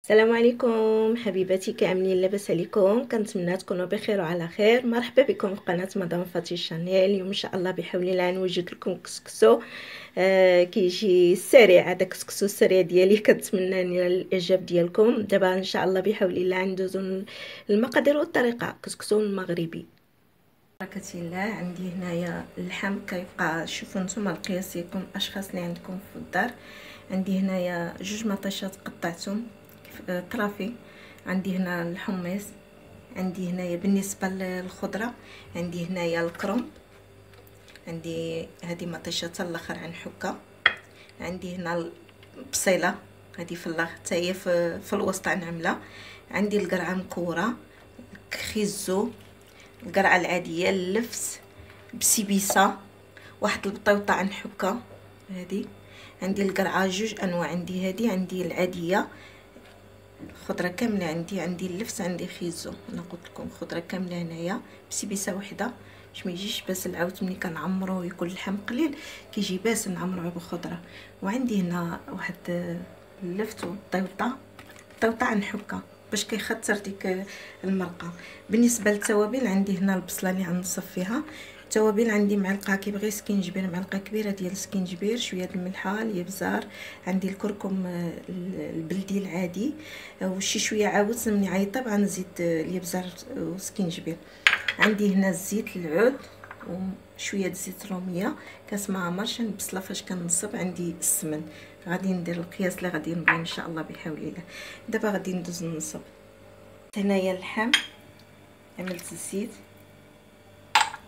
السلام عليكم حبيباتي، كاملين لاباس عليكم؟ كنتمنى تكونوا بخير وعلى خير. مرحبا بكم في قناه مدام فاتي شانيل. اليوم ان شاء الله بحول الله نوجد لكم كسكسو كيجي سريع. هذا كسكسو السريع ديالي كنتمنى نيل الاعجاب ديالكم. دابا ان شاء الله بحول الله ندوزو المقادير والطريقه. كسكسو المغربي. بركه الله. عندي هنايا اللحم كيبقى، شوفوا نتوما القياس يكون الاشخاص اللي عندكم في الدار. عندي هنايا جوج مطيشات قطعتهم طرافي. عندي هنا الحمص، عندي هنايا بالنسبه للخضره عندي هنايا الكرنب، عندي هذه مطيشه الاخر عن حكه، عندي هنا البصيله هذه في الله حتى هي في الوسط نعملها، عندي القرعه مكوره، خيزو، القرعه العاديه، اللفس، بسيبيسه، واحد البطيوطه عن حكه هذه، عندي القرعه جوج انواع، عندي هذه عندي العاديه، خضره كامله عندي اللفس، عندي خيزو. انا قلت لكم خضره كامله هنايا بسيبيسه وحده باش ما يجيش باسل. عاود ملي كنعمرو يكون اللحم قليل كيجي باسل نعمروه بخضره. وعندي هنا واحد اللفت والطيوطه عن حكه باش كيختصر ديك المرقه. بالنسبه للتوابل عندي هنا البصله اللي غنصفيها. التوابل عندي معلقه، كيبغي سكينجبير معلقه كبيره ديال السكينجبير، شويه الملحه، الابزار، عندي الكركم البلدي العادي، وشي شويه عاود ملي عيطب غنزيد الابزار وسكينجبير. عندي هنا الزيت العود وشويه زيت روميه، كاس ما عمرش البصله فاش كنصب. عندي السمن، غادي ندير القياس اللي غادي نبغي ان شاء الله بحول الله. دابا غادي ندوز نصب. هنايا اللحم، عملت الزيت،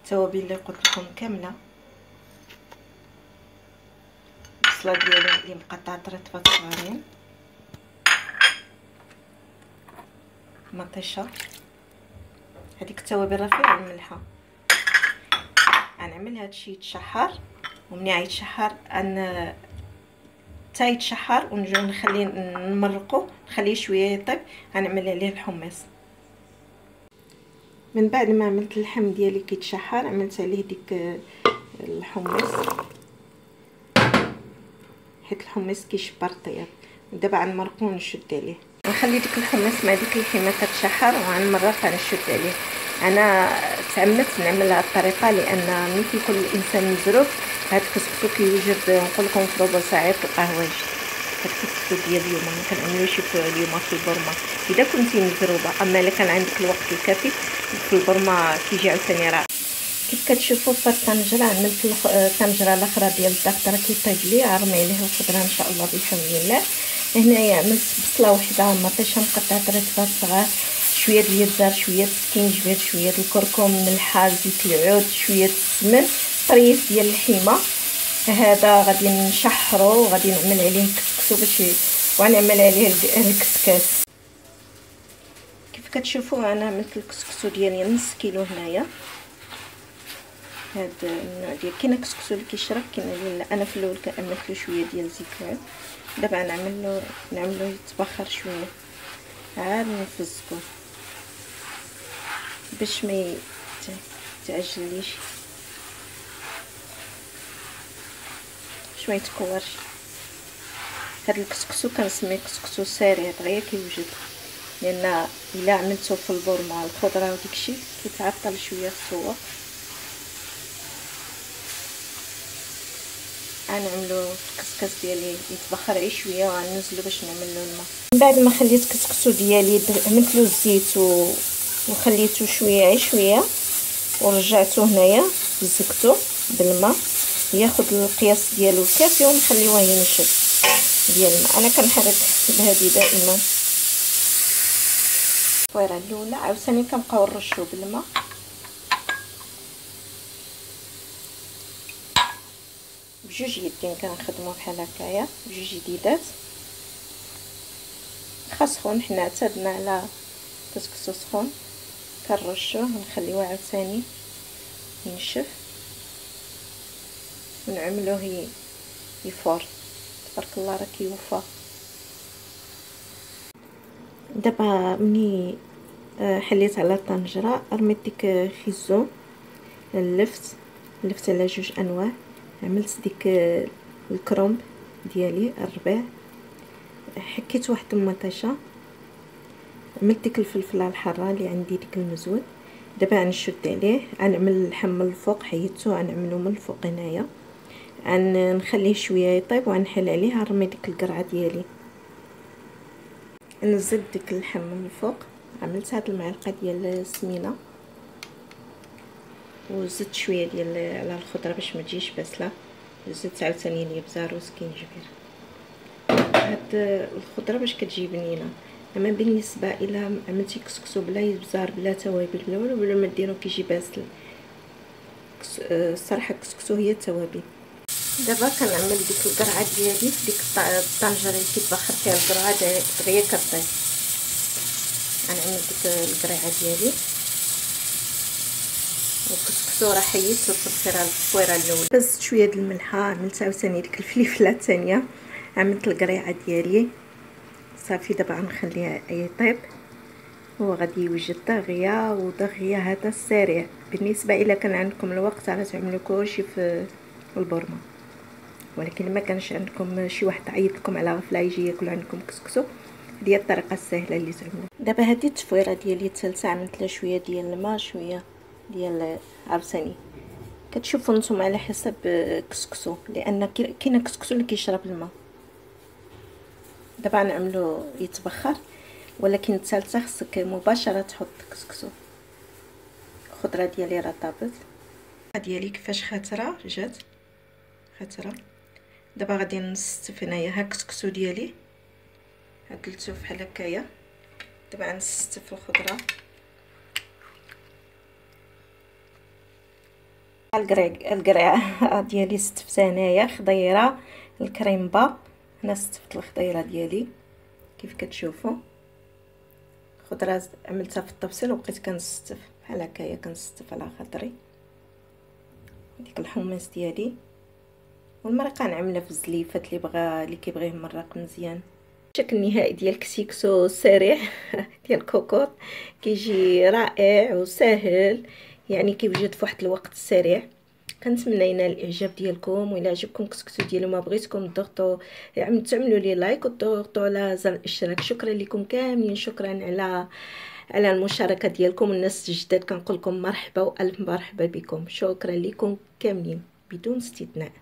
التوابل اللي قلت لكم كامله، البصله ديالي اللي مقطعه رطفات صغارين، مطيشه، هذيك التوابل راه فيها الملحه. غنعمل هادشي يتشحر، ومني غيتشحر حتى يتشحر ونجيو نخليه نمرقو، نخليه شويه يطيب. غنعمل عليه الحمص. من بعد ما عملت اللحم ديالي كيتشحر عملت عليه ديك الحمص، حيت الحمص كيشبر الطياب. دابا غنمرقو ونشد عليه، نخلي ديك الحمص مع ديك اللحمه كتشحر وغنمرق غنشد عليه. انا تعمدت نعمل هاد الطريقه لان ملي كيكون الانسان مزروب هاد الكسكسو كيوجد نقول لكم في ربع ساعه تلقاه واجد. هاد الكسكسو ديال اليوم ما كنعملوش اليوم في البرمه اذا كنتي مزروبه، اما الا كان عندك الوقت الكافي في البرمه كيجي عاوتاني رائع. كيف كتشوفوا في الطنجره عملت الطنجره الاخرى ديال الضغط راه كيطيب لي، عرمي عليه الخضره ان شاء الله بحول الله. هنايا عملت بصله وحده، مطيشه مقطعه رطفات صغار، شويه ديال الزر، شويه السكينجبير، شويه الكركم، ملحه، زيت العود، شويه السمن، طريف ديال اللحمه. هذا غادي نشحرو وغادي نعمل عليه كسكسو باش ونعمل عليه الكسكاس. كيف كتشوفوا انا عملت الكسكسو ديالي نص كيلو هنايا. هاد النوع ديال كاين كسكسو اللي كيشرب، كاين اللي لا. انا في الاول كنعمل له شويه ديال زيت العود، دابا نعملو يتبخر شويه، عاد نفزكو باش ما يتعجليش، باش ما يتكورش. هاد الكسكسو كنسميه كسكسو سريع دغيا كيوجد، لان الا عملته في البور مع الخضره وداكشي كيتعطل شويه السوا. غنعملو الكسكس ديالي يتبخر غير شويه وغنزلو باش نعملو الماء. من بعد ما خليت الكسكسو ديالي عملتلو الزيت وخليته شويه غير شويه ورجعته هنايا زكتو بالماء ياخذ القياس ديالو الكافي، ونخليوه ينشف ديال الماء. انا كنحرك بهذه دائما. الطويره الاولى عاوتاني كنبقاو نرشو بالماء، بجوج يدين كنخدمو بحال هكايا، بجوج يديدات. خا سخون، حنا اعتدنا على كسكسو سخون. كنرشوه ونخليوه عاوتاني ينشف ونعملوه يفور. تبارك الله راه كيوفى. دابا ملي حليت على الطنجره رميت ديك خيزو، لفت على جوج انواع، عملت ديك الكرومب ديالي الربيع، حكيت واحد المطيشه عملت ديك الفلفله الحاره اللي عندي ديك المزود. دابا غنشد عليه، غنعمل اللحم من الفوق، حيدتو غنعملو من الفوق هنايا، غنخليه شويه يطيب وغنحل عليه، غنرمي ديك القرعه ديالي، نزل ديك اللحم من الفوق. عملت هاد المعلقه ديال السمينه وزدت شويه ديال على الخضره باش ما تجيش باسله، زدت عاوتاني الابزار وسكينجبير. هاد الخضره باش كتجي بنينه. اما بالنسبه الى عملتي كسكسو بلا ابزار بلا توابل بلا والو بلا ما ديرو كيجي باسل. الصراحه كسكسو هي التوابل. دابا كنعمل ديك القرعه ديالي في ديك الطنجره اللي كيتبخر فيها القرعه دغيا كطيب. غنعمل ديك القرعه ديالي والكسكسو راه حيدت التصويره الاولى. بس شويه د الملحه، عملت عاوتاني ديك الفلفله الثانيه، عملت القريعه ديالي صافي. دابا غنخليها يطيب، هو غادي يوجد دغيا ودغيا. هذا السريع بالنسبه الى كان عندكم الوقت على تعملوا كلشي في البرمه، ولكن ما كانش عندكم شي واحد عيط لكم على غفله يجي ياكل عندكم كسكسو، هي الطريقه السهله اللي تعملوا. دابا هذه التفويره ديالي الثالثه، عملت لها شويه ديال الماء، شويه ديال عاوتاني كتشوفوا نتوما على حسب كسكسو، لان كاينه كسكسو اللي كيشرب الماء. دابا نعملو يتبخر، ولكن الثالثه خصك مباشره تحط كسكسو. الخضره ديالي راه طابت ديالي كيفاش خاتره جات خاتره. دابا غادي نستف هنايا ها الكسكسو ديالي قلتو بحال هكايا. دابا غنستف الخضره، القرعه ديالي استفتها هنايا خضيره الكريمبا. هنا استفت الخضيره ديالي كيف كتشوفوا. خضره عملتها في الطبسيل وبقيت كنستف بحال هكايا، كنستف على خاطري. ديك الحمص ديالي والمرقه نعملها في الزليفات اللي كيبغي يمرق مزيان. الشكل النهائي ديال الكسكسو السريع ديال الكوكوط كيجي رائع وسهل، يعني كيوجد في واحد الوقت سريع. كنتمنى ينال الاعجاب ديالكم، وإلا عجبكم الكسكسو ديالي ما بغيتكم تضغطوا تعملوا لي لايك وتضغطوا على زر الاشتراك. شكرا لكم كاملين، شكرا على المشاركه ديالكم. الناس الجداد كنقول لكم مرحبا والف مرحبا بكم. شكرا لكم كاملين بدون استثناء.